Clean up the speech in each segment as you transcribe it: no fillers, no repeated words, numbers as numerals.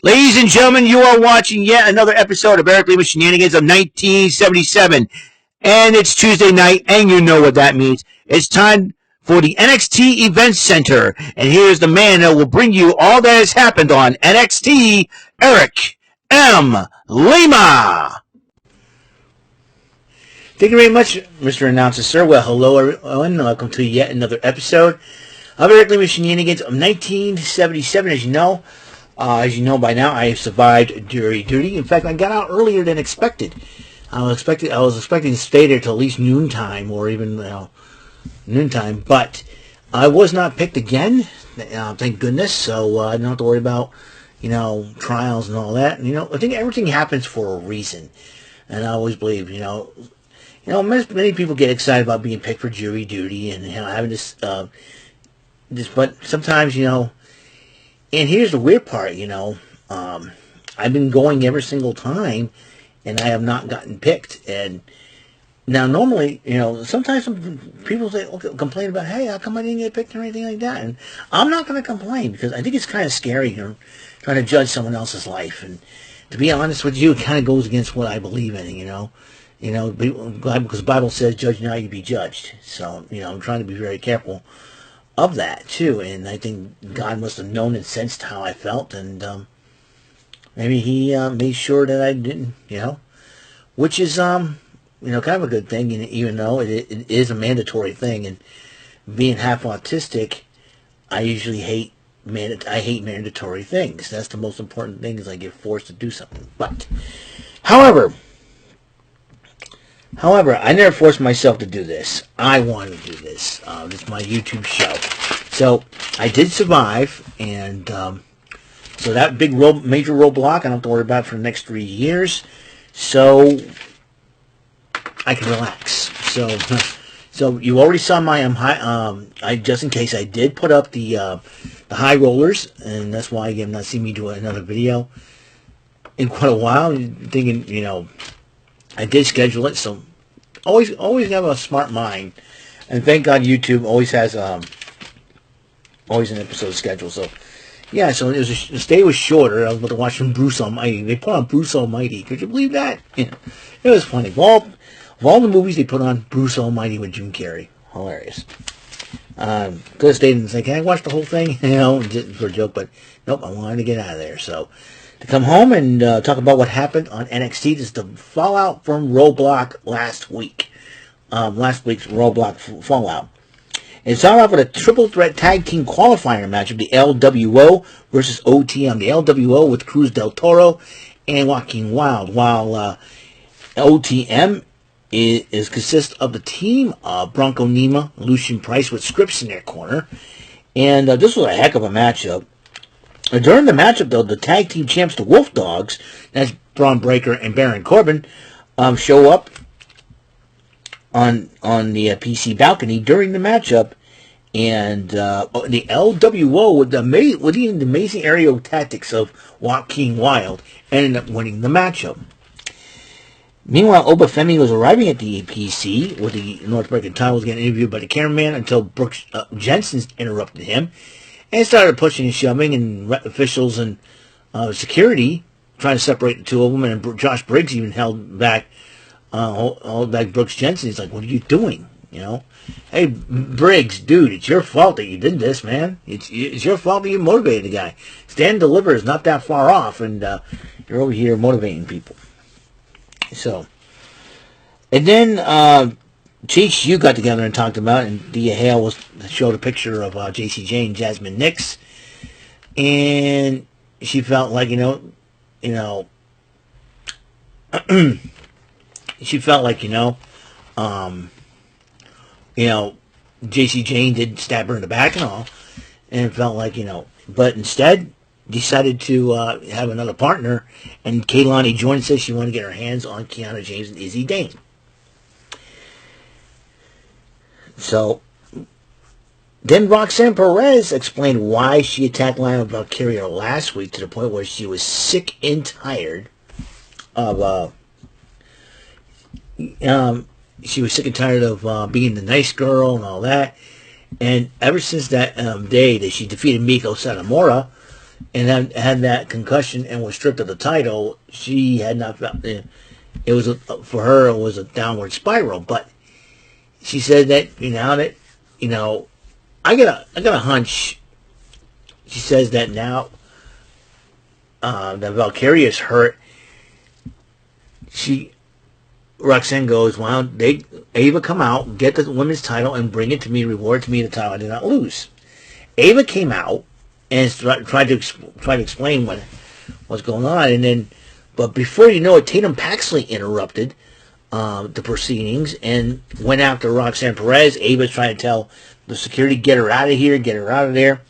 Ladies and gentlemen, you are watching yet another episode of Lima Shenanigans of 1977. And it's Tuesday night, and you know what that means. It's time for the NXT Event Center. And here's the man that will bring you all that has happened on NXT, Eric M. Lima. Thank you very much, Mr. Announcer, sir. Well, hello, everyone. Welcome to yet another episode of Eric Lima Shenanigans of 1977. As you know by now, I have survived jury duty. In fact, I got out earlier than expected. I was expecting to stay there till at least noontime, or even noontime. But I was not picked again. Thank goodness. So I don't have to worry about trials and all that. And, I think everything happens for a reason. And I always believe, many people get excited about being picked for jury duty and having this. But sometimes, and here's the weird part, I've been going every single time, and I have not gotten picked. And now, normally, sometimes people complain about, hey, how come I didn't get picked or anything like that? And I'm not going to complain, because I think it's kind of scary, trying to judge someone else's life. And to be honest with you, it kind of goes against what I believe in, because the Bible says, judge not, you be judged. So, I'm trying to be very careful of that too, and I think God must have known and sensed how I felt, and maybe He made sure that I didn't, which is kind of a good thing, and even though it is a mandatory thing, and being half autistic, I usually hate mandatory things. That's the most important thing, is I get forced to do something. But, however, I never forced myself to do this. I wanted to do this. It's my YouTube show. So, I did survive, and so that major roadblock, I don't have to worry about it for the next 3 years. So, I can relax. So you already saw my just in case, I did put up the high rollers, and that's why you have not seen me do another video in quite a while. Thinking, I did schedule it, so always have a smart mind, and thank God YouTube always has always an episode schedule. So yeah, so the stay was shorter. I was about to watch some Bruce Almighty. They put on Bruce Almighty. Could you believe that? It was funny. Of all the movies, they put on Bruce Almighty with Jim Carrey. Hilarious. Could have stayed and say, can I watch the whole thing? Just for a joke, but nope, I wanted to get out of there. So to come home and talk about what happened on NXT. This is the fallout from Roadblock last week. Last week's Roadblock fallout. It started off with a triple threat tag team qualifier match of the LWO versus OTM. The LWO with Cruz del Toro and Joaquin Wilde, while OTM consists of the team of Bronco Nima, Lucian Price with Scripps in their corner. And this was a heck of a matchup. During the matchup, though, the tag team champs, the Wolf Dogs, that's Braun Breaker and Baron Corbin, show up on the PC balcony during the matchup, and the LWO with the amazing aerial tactics of Joaquin Wilde ended up winning the matchup. Meanwhile, Oba Femi was arriving at the PC with the North American title, was getting interviewed by the cameraman until Brooks Jensen interrupted him and started pushing and shoving, and officials and security trying to separate the two of them, and Josh Briggs even held back Brooks Jensen. He's like, what are you doing? Hey, Briggs, dude, it's your fault that you did this, man. It's your fault that you motivated the guy. Stand Deliver is not that far off, and you're over here motivating people. So, and then Chase U got together and talked about it, and Dia Hale showed a picture of JC Jane and Jasmine Nix, and she felt like, she felt like, JC Jane did stab her in the back and all, and it felt like, but instead decided to have another partner, and Kaylani joined, says she wanted to get her hands on Kiana James and Izzy Dane. So then Roxanne Perez explained why she attacked Lana Valkyria last week, to the point where she was sick and tired of being the nice girl and all that. And ever since that day that she defeated Miko Satomura, and had that concussion and was stripped of the title, she had not felt it was for her it was a downward spiral. But she said that I got a hunch. She says that now that Valkyria's hurt, Roxanne goes, well, Ava come out, get the women's title, and bring it to me, reward to me the title I did not lose. Ava came out and tried to explain what's going on, but before you know it, Tatum Paxley interrupted the proceedings and went after Roxanne Perez. Ava's trying to tell the security, get her out of here, get her out of there.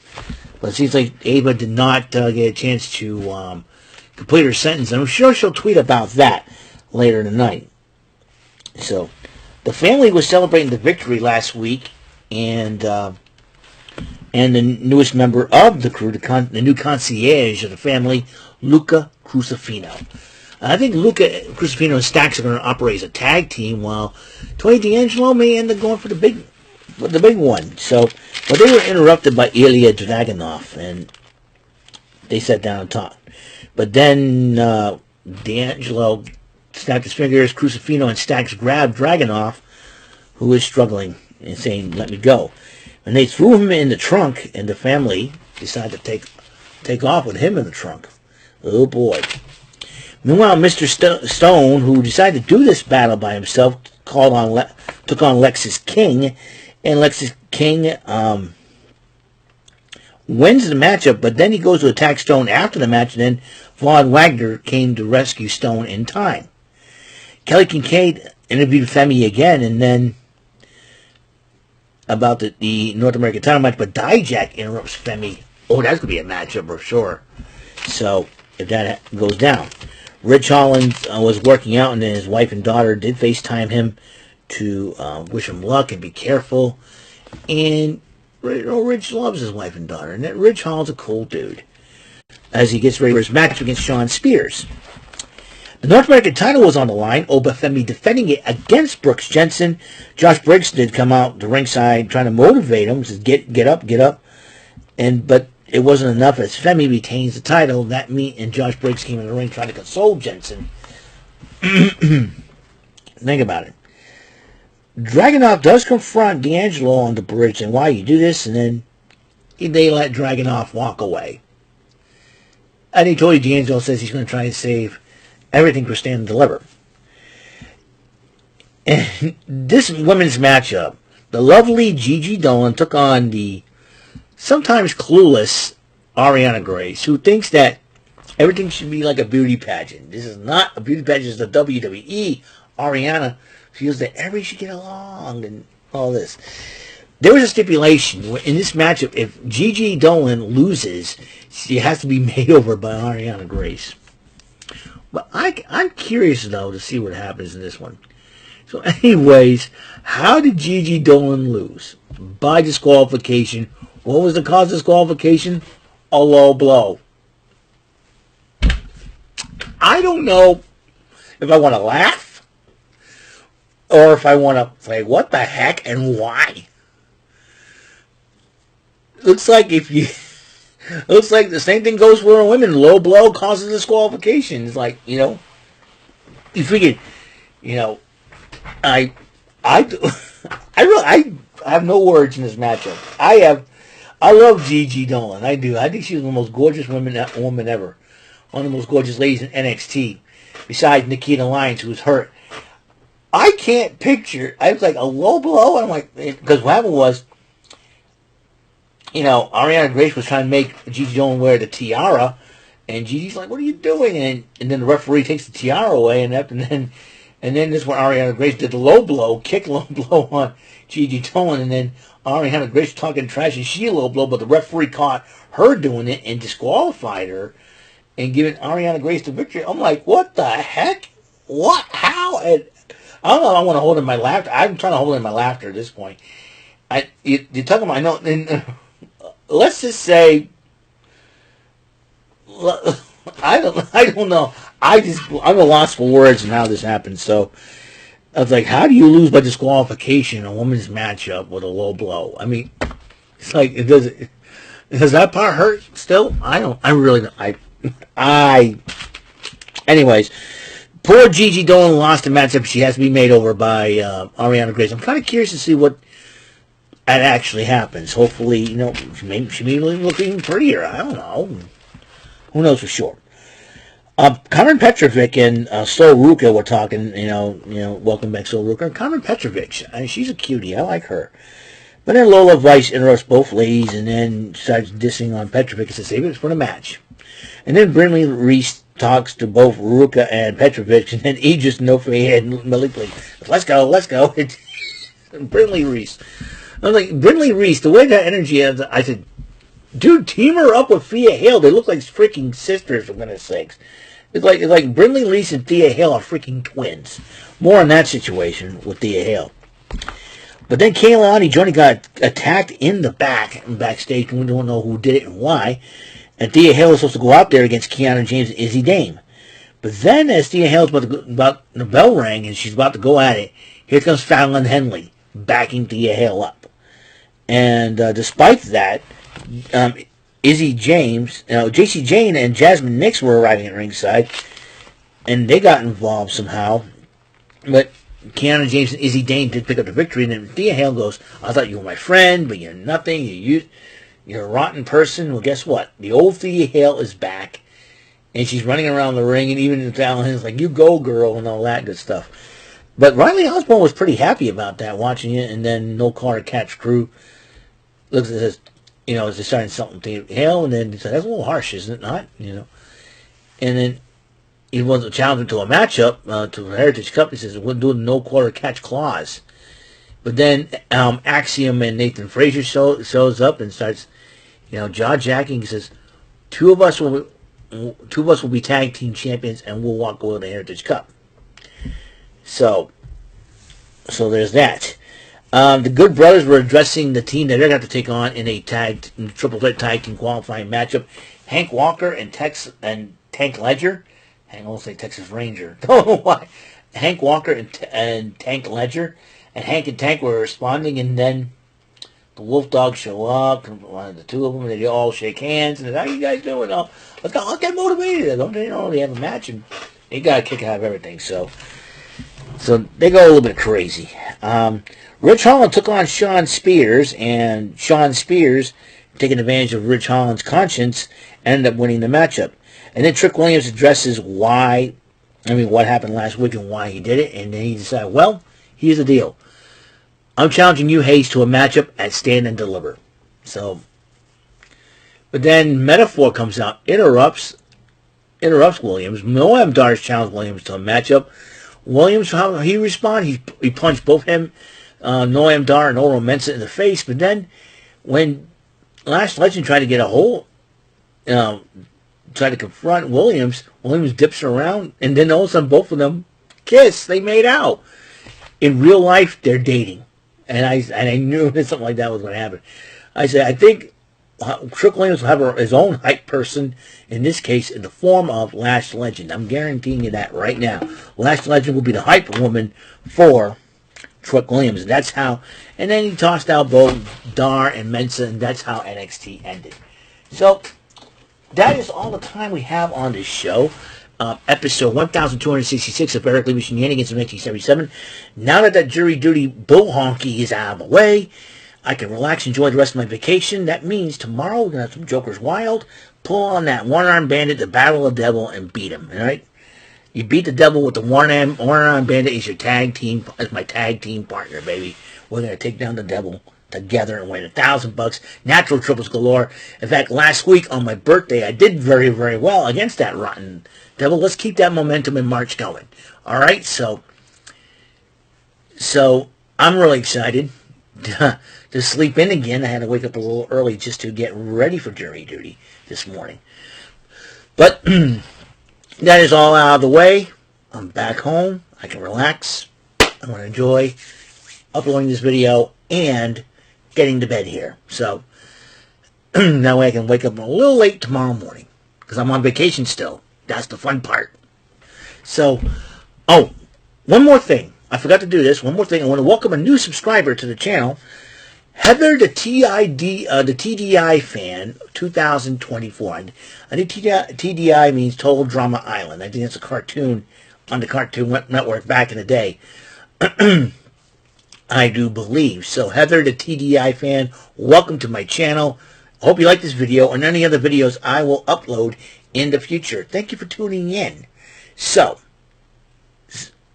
But it seems like Ava did not get a chance to complete her sentence, and I'm sure she'll tweet about that later tonight. So, the family was celebrating the victory last week, and the newest member of the crew, the new concierge of the family, Luca Crucifino. I think Luca Crucifino and Stacks are going to operate as a tag team, while Tony D'Angelo may end up going for the big one. So, but they were interrupted by Ilya Dragunov, and they sat down and talked. But then D'Angelo snapped his fingers. Crucifino and Stacks grabbed Dragunov, who was struggling, and saying, "Let me go." And they threw him in the trunk, and the family decided to take off with him in the trunk. Oh boy. Meanwhile, Mr. Stone, who decided to do this battle by himself, took on Lexis King, and Lexis King wins the matchup, but then he goes to attack Stone after the match, and then Von Wagner came to rescue Stone in time. Kelly Kincaid interviewed Femi again, and then about the North American title match, but Dijak interrupts Femi. Oh, that's going to be a matchup for sure. So, if that goes down. Rich Holland was working out, and then his wife and daughter did FaceTime him to wish him luck and be careful. And Rich loves his wife and daughter, and that Rich Holland's a cool dude. As he gets ready for his match against Shawn Spears. The North American title was on the line. Obafemi defending it against Brooks Jensen. Josh Briggs did come out to ringside trying to motivate him. Says, get up. But it wasn't enough as Femi retains the title. That mean and Josh Briggs came in the ring trying to console Jensen. Think about it. Dragunov does confront D'Angelo on the bridge and why you do this, and then they let Dragunov walk away. I think Tony D'Angelo says he's going to try and save everything for Stand and Deliver. And this women's matchup, the lovely Gigi Dolan took on the sometimes clueless Ariana Grace, who thinks that everything should be like a beauty pageant. This is not a beauty pageant, it's the WWE. Ariana feels that everybody should get along and all this. There was a stipulation in this matchup, if Gigi Dolan loses, she has to be made over by Ariana Grace. But I'm curious, though, to see what happens in this one. So anyways, how did Gigi Dolan lose? By disqualification. What was the cause of disqualification? A low blow. I don't know if I want to laugh or if I want to say, what the heck and why? Looks like the same thing goes for women. Low blow causes disqualification. It's like, you figure, I have no words in this matchup. I love Gigi Dolan. I do. I think she's the most gorgeous woman ever. One of the most gorgeous ladies in NXT. Besides Nikita Lyons, who was hurt. I can't picture. I was like, a low blow? And I'm like, because what happened was, Ariana Grace was trying to make Gigi Dolan wear the tiara, and Gigi's like, "What are you doing?" And then the referee takes the tiara away, and then this is when Ariana Grace did the low blow on Gigi Dolan, and then Ariana Grace talking trash, and she low blow, but the referee caught her doing it and disqualified her, and giving Ariana Grace the victory. I'm like, what the heck? What? How? And I don't know if I want to hold in my laughter. I'm trying to hold in my laughter at this point. You're talking about, I know, and let's just say, I don't know. I'm at a loss for words and how this happened. So I was like, how do you lose by disqualification in a women's matchup with a low blow? I mean, it's like it Does that part hurt still? I don't. I really don't. Anyways, poor Gigi Dolan lost the matchup. She has to be made over by Ariana Grace. I'm kind of curious to see what that actually happens. Hopefully, she may look even prettier. I don't know. Who knows for sure? Carmen Petrovic and Sol Ruka were talking. Welcome back, Sol Ruka. Carmen Petrovic, she's a cutie. I like her. But then Lola Vice interrupts both ladies and then starts dissing on Petrovic and says, save it for the match. And then Brinley Reese talks to both Ruka and Petrovic, and then Aegis Nofei and Malik, let's go. Brinley Reese. I was like, Brinley Reese, the way that energy is, I said, dude, team her up with Thea Hale. They look like freaking sisters, for goodness sakes. It's like Brinley Reese and Thea Hale are freaking twins. More on that situation with Thea Hale. But then Kayla and Johnny got attacked in the backstage. We don't know who did it and why. And Thea Hale was supposed to go out there against Kiana James and Izzy Dame. But then as Thea Hale's about the bell rang and she's about to go at it, here comes Fallon Henley backing Thea Hale up. And despite that, Izzy James, JC Jane and Jasmine Nix were arriving at ringside, and they got involved somehow. But Kiana James and Izzy Dane did pick up the victory, and then Thea Hale goes, I thought you were my friend, but you're nothing. You're a rotten person. Well, guess what? The old Thea Hale is back, and she's running around the ring, and even Fallon is like, you go, girl, and all that good stuff. But Riley Osborne was pretty happy about that, watching it, and then No Car Catch Crew looks at this, is deciding something to Hale, and then he said, that's a little harsh, isn't it not? And then he wants to challenge him to a matchup, to the Heritage Cup. He says, we're doing no quarter catch clause. But then Axiom and Nathan Frazier shows up and starts, jaw-jacking. He says, two of us will be tag team champions, and we'll walk away with the Heritage Cup. So there's that. The Good Brothers were addressing the team that they're going to take on in a triple threat tag team qualifying matchup. Hank Walker and Tank Ledger. I almost say Texas Ranger. Don't know why. Hank Walker and Tank Ledger. And Hank and Tank were responding, and then the Wolf Dogs show up. The two of them, they all shake hands. And how you guys doing? Let's get motivated. They have a match, and they got a kick out of everything. So they go a little bit crazy. Rich Holland took on Sean Spears, and Sean Spears, taking advantage of Rich Holland's conscience, ended up winning the matchup. And then Trick Williams addresses what happened last week and why he did it, and then he decided, well, here's the deal. I'm challenging you, Hayes, to a matchup at Stand and Deliver. But then Metaphor comes out, interrupts Williams. Noam Dar's challenged Williams to a matchup. Williams, how he responded, he punched both him, Noam Dar and Oro Mensah in the face, but then when Lash Legend tried to get a hold, tried to confront Williams dips around, and then all of a sudden both of them kiss. They made out. In real life, they're dating. And I knew that something like that was going to happen. I said, I think Trick Williams will have his own hype person, in this case, in the form of Lash Legend. I'm guaranteeing you that right now. Lash Legend will be the hype woman for Trick Williams. And that's how, and then he tossed out both Dar and Mensah, and that's how NXT ended. So, that is all the time we have on this show. Episode 1266 of Eric Levy's Shenanigans of 1977. Now that jury duty bull honky is out of the way, I can relax, enjoy the rest of my vacation. That means tomorrow we're going to have some Joker's Wild. Pull on that one-armed bandit to battle the devil and beat him. All right? You beat the devil with the one-armed bandit as your tag team, as my tag team partner, baby. We're going to take down the devil together and win $1,000. Natural triples galore. In fact, last week on my birthday, I did very, very well against that rotten devil. Let's keep that momentum in March going. All right, so I'm really excited to sleep in again. I had to wake up a little early just to get ready for jury duty this morning. But that is all out of the way. I'm back home. I can relax. I'm going to enjoy uploading this video and getting to bed here. So that way I can wake up a little late tomorrow morning because I'm on vacation still. That's the fun part. So, one more thing. I forgot to do this. One more thing. I want to welcome a new subscriber to the channel. Heather, the TDI fan, 2024. I think TDI means Total Drama Island. I think it's a cartoon on the Cartoon Network back in the day. I do believe. So, Heather, the TDI fan, welcome to my channel. I hope you like this video and any other videos I will upload in the future. Thank you for tuning in. So,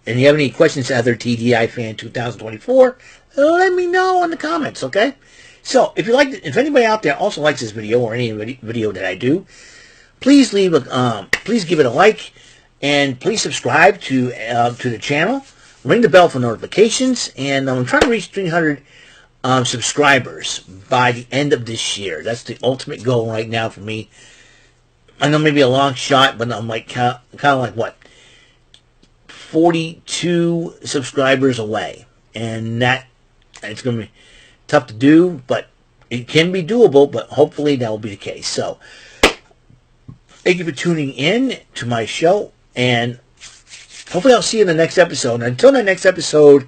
and you have any questions, Heather, TDI fan 2024, let me know in the comments, okay? So, if anybody out there also likes this video or any video that I do, please give it a like, and please subscribe to the channel. Ring the bell for notifications, and I'm trying to reach 300 subscribers by the end of this year. That's the ultimate goal right now for me. I know maybe a long shot, but I'm like kind of like what, 42 subscribers away, and it's going to be tough to do, but it can be doable. But hopefully that will be the case. So, thank you for tuning in to my show, and hopefully I'll see you in the next episode. And until the next episode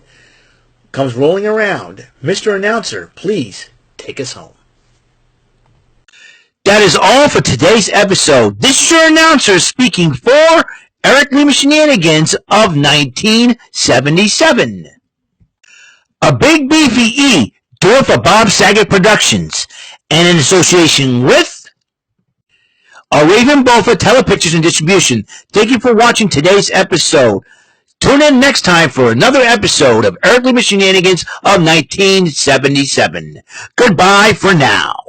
comes rolling around, Mr. Announcer, please take us home. That is all for today's episode. This is your announcer speaking for Eric Lima Shenanigans of 1977. A Big Beefy E, do it for Bob Saget Productions, and in association with a Raven Bofa Telepictures and Distribution. Thank you for watching today's episode. Tune in next time for another episode of Eric Lima Shenanigans of 1977. Goodbye for now.